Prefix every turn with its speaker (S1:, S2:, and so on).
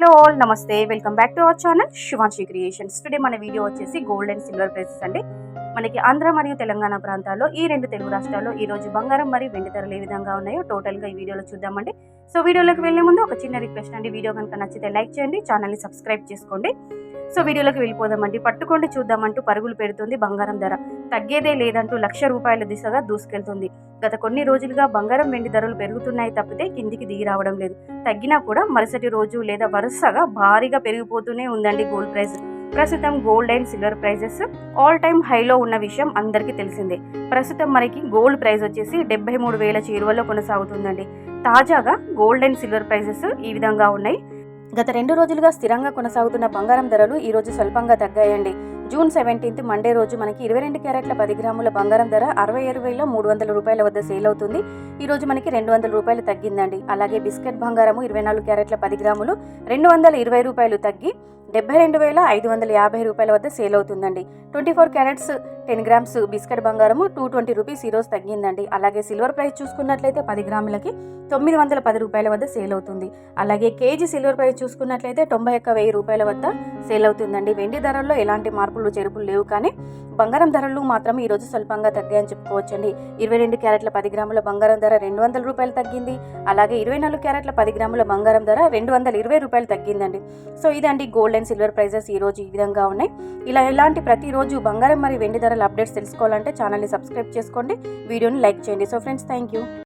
S1: Hello all నమస్తే welcome back to our channel Shivanshi creations. Today మన video వచ్చేసి gold and silver prices అండి. మనకి ఆంధ్ర మరియు తెలంగాణ ప్రాంతాల్లో ఈ రెండు తెలుగు రాష్ట్రాల్లో ఈ రోజు బంగారం మరియు వెండి ధరలు ఏ విధంగా ఉన్నాయో టోటల్గా ఈ వీడియోలో చూద్దామండి. సో వీడియోలోకి వెళ్లే ముందు ఒక చిన్న రిక్వెస్ట్ అండి, వీడియో కనుక నచ్చితే లైక్ చేయండి, ఛానల్ని సబ్స్క్రైబ్ చేసుకోండి. సో వీడియోలోకి వెళ్ళిపోదామండి. పట్టుకోండి చూద్దామంటూ పరుగులు పెడుతుంది బంగారం ధర. తగ్గేదే లేదంటూ ₹1,00,000 దిశగా దూసుకెళ్తుంది. గత కొన్ని రోజులుగా బంగారం వెండి ధరలు పెరుగుతున్నాయి తప్పితే కిందికి దిగి రావడం లేదు. తగ్గినా కూడా మరుసటి రోజు లేదా వరుసగా భారీగా పెరిగిపోతూనే ఉందండి గోల్డ్ ప్రైస్. ప్రస్తుతం gold and silver prices all time హైలో ఉన్న విషయం అందరికీ తెలిసిందే. ప్రస్తుతం మనకి గోల్డ్ ప్రైస్ వచ్చేసి 73,000 చేరువలో కొనసాగుతుందండి. తాజాగా గోల్డ్ అండ్ సిల్వర్ ప్రైజెస్ ఈ విధంగా ఉన్నాయి. గత 2 రోజులుగా స్థిరంగా కొనసాగుతున్న బంగారం ధరలు ఈ రోజు స్వల్పంగా తగ్గాయండి. జూన్ 17 మండే రోజు మనకి 22 క్యారెట్ల 10 గ్రాముల బంగారం ధర ₹67,300 వద్ద సేల్ అవుతుంది. ఈ రోజు మనకి ₹200 తగ్గిందండి. అలాగే బిస్కెట్ బంగారము 24 క్యారెట్ల 10 గ్రాములు ₹220 తగ్గి ₹72,550 వద్ద సేల్ అవుతుందండి. 24 క్యారెట్స్ 10 గ్రామ్స్ బిస్కెట్ బంగారము ₹220 ఈ రోజు తగ్గిందండి. అలాగే సిల్వర్ ప్రైస్ చూసుకున్నట్లయితే 10 గ్రాములకి ₹910 వద్ద సేల్ అవుతుంది. అలాగే కేజీ సిల్వర్ ప్రైస్ చూసుకున్నట్లయితే ₹91,000 వద్ద సేల్ అవుతుందండి. వెండి ధరల్లో ఎలాంటి మార్పులు చెరుపులు లేవు, కానీ బంగారం ధరలు మాత్రం ఈ రోజు స్వల్పంగా తగ్గాయని చెప్పుకోవచ్చండి. 22 క్యారెట్ల 10 గ్రాముల బంగారం ధర ₹200 తగ్గింది. అలాగే 24 క్యారెట్ల 10 గ్రాముల బంగారం ధర ₹220 తగ్గిందండి. సో ఇదండి గోల్డ్ అండ్ సిల్వర్ ప్రైజెస్ ఈ రోజు ఈ విధంగా ఉన్నాయి. ఇలా ఎలాంటి ప్రతిరోజు బంగారం మరియు వెండి ధరల అప్డేట్స్ తెలుసుకోవాలంటే ఛానల్ని సబ్స్క్రైబ్ చేసుకోండి, వీడియోని లైక్ చేయండి. So friends, thank you.